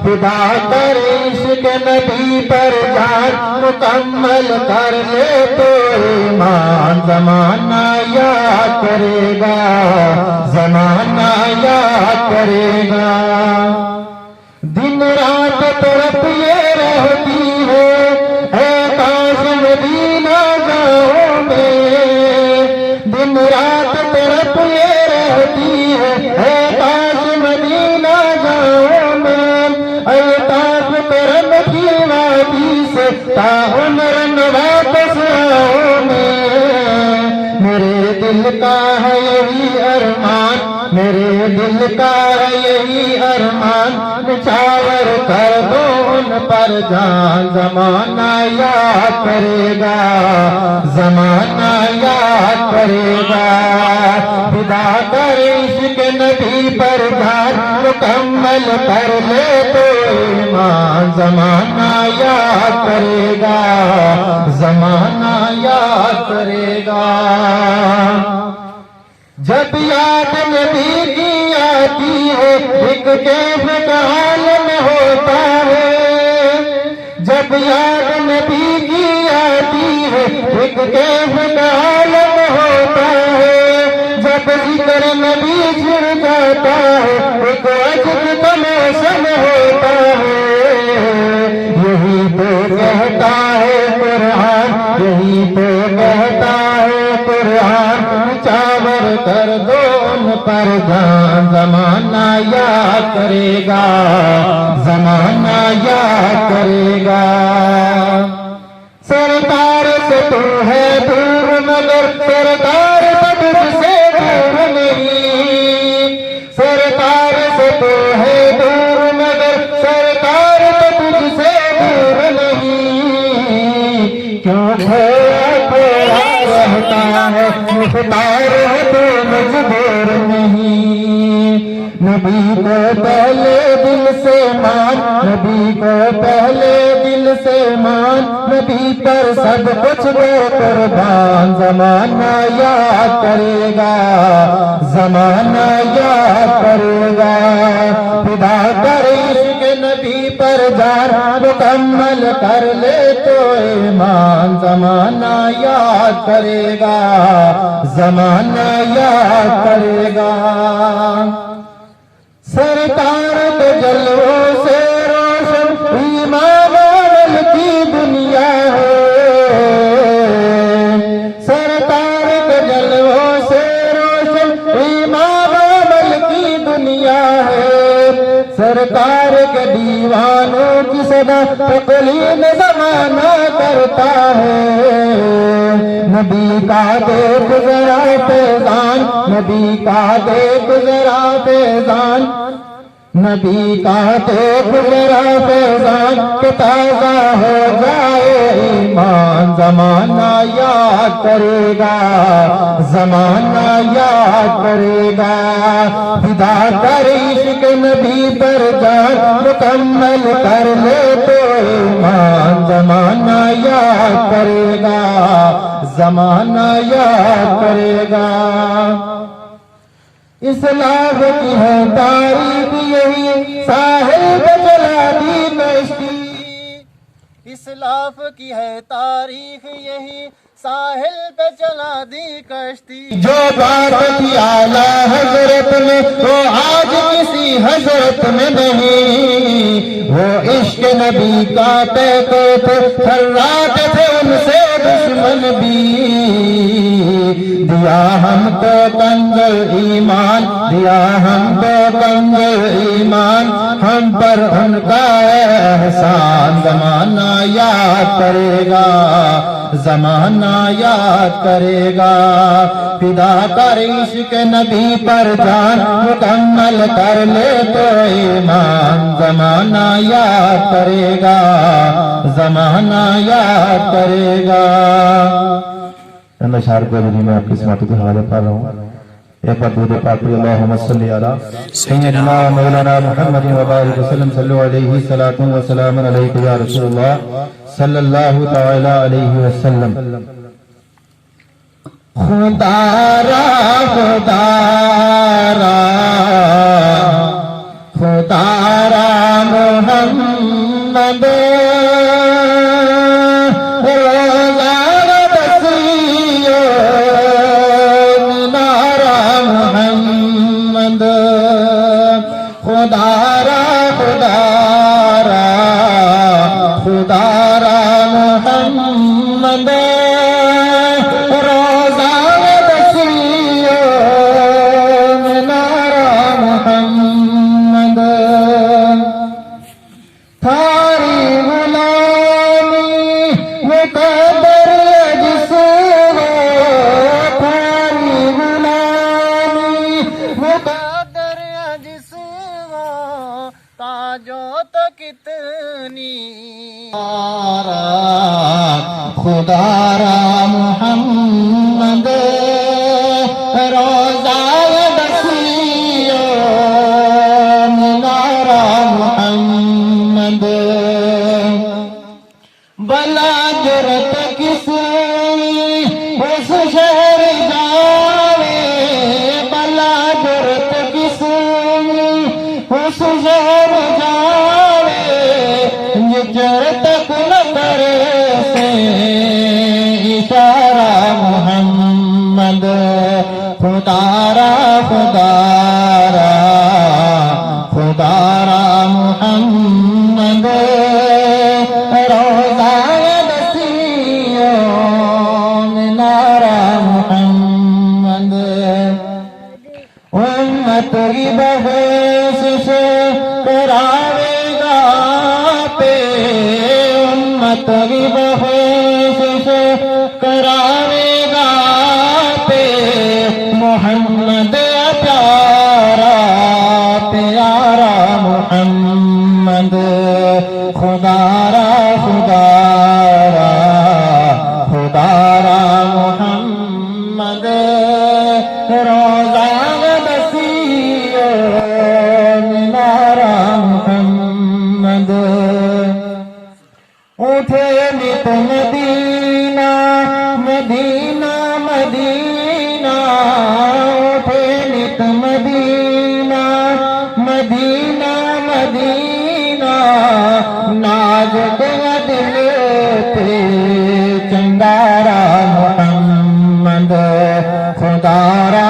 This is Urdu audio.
فدا کر عشق نبی پر جان مکمل کر لے تو ایمان زمانہ یاد کرے گا زمانہ یاد کرے گا دن رات طرف یہ رہتی ہے کاش مدینہ گاؤں میں دن رات طرف یہ رہتی ہے کاش مدینہ گاؤں میں الطاف کرم کی وادی سے تا عمر واپس آؤ میں میرے دل کا ہے یہی ارمان میرے دل کا ہے یہی ارمان نچھاور کر دو ان پر جان زمانہ یاد کرے گا زمانہ یاد کرے گا فدا کر عشق نبی پر جان مکمل کر لے تو ایمان زمانہ یاد کرے گا زمانہ یاد کرے گا جب یاد نبی کی آتی ہے ایک کیف کا عالم ہوتا ہے جب یاد نبی کی آتی ہے ایک کیف کا عالم ہوتا ہے جب ذکر نبی چھڑ جاتا ہے ایک عجب کا موسم ہوتا ہے یہی تو کہتا ہے قرآن یہی تو کہتا ہے قرآن چاور کر دو ان پر جان زمانہ یاد کرے گا زمانہ یاد کرے گا سرکار سے تو ہے دور مگر سرکار تجھ سے دور نہیں سرکار سے تو ہے دور مگر سرکار تجھ سے دور نہیں کیوں رہتا ہے مختار ہے تو مجبور نہیں نبی کو پہلے دل سے مان نبی کو پہلے دل سے مان نبی پر سب کچھ دے قربان زمانہ یاد کرے گا زمانہ یاد کرے گا فدا کر عشق نبی پر جان مکمل کر لے تو ایمان زمانہ یاد کرے گا زمانہ یاد کرے گا سرکار کے جلووں سے روشن ایمان عمل کی دنیا ہے سرکار کے جلووں سے روشن ایمان عمل کی دنیا ہے سرکار کے دیوانوں کی صدا تقلید زمانہ کرتا ہے نبی کا دیکھ ذرا فیضان نبی کا دیکھ ذرا فیضان نبی کا دیکھ ذرا فیضان کہ تازہ ہو جائے ایمان زمانہ یاد کرے گا زمانہ یاد کرے گا فدا کر عشق نبی پر جان مکمل کر لے تو ایمان زمانہ یاد کرے گا زمانہ یاد کرے گا اسلام کی ہے تاریخ یہی ساحل پہ چلا دی کشتی اسلاف کی ہے تاریخ یہی ساحل پہ چلا دی کشتی جو بات کی اعلیٰ حضرت میں وہ آج کسی حضرت میں نہیں وہ عشق نبی کا کہتے تھے تھراتے تھے ان سے دشمن بھی دیا ہم کو کنز ایمان دیا ہم کو کنز ایمان ہم پر ان کا احسان زمانہ یاد کرے گا زمانہ یاد کرے گا فدا کر عشق نبی پر جان مکمل کر لے تو ایمان زمانہ یاد کرے گا زمانہ یاد کرے گا اللہ شارک بجنی میں آپ کی سماعت کے حوالے کر رہا ہوں ایک بار درود پاک پڑھیں اللہم صلی علی سیدنا مولانا محمد وبارک وسلم صلو علیہ الصلوۃ والسلام علیک یا رسول اللہ صلی اللہ تعالی علیہ وسلم خدا را خدا را محمد روزہ بسیو مینارا محمد خدا را محمد روزہ بسیو مینارا محمد تھاری غلامی مقدر جس ہو تھاری غلامی مقدر جس ہو تاجو تو کتنی خدا را محمد روزہ بسیو مینارا محمد بلا جرت کسی اس شہر جاوے بلا جرت کسی اس شہر جاوے جرت کل کرے سے اشارہ محمد خدا را محمد روزہ بسیو مینارا محمد امت کی بحث کراوے گا پہ امت کی بحث کراوے گا پہ محمد پیارا محمد خدا را محمد روزہ بسیو مینارا محمد اٹھے نت مدینہ مدینہ مدینہ اٹھے نت مدینہ مدینہ مدینہ ناز دل پہ چنگارا محمد خدا را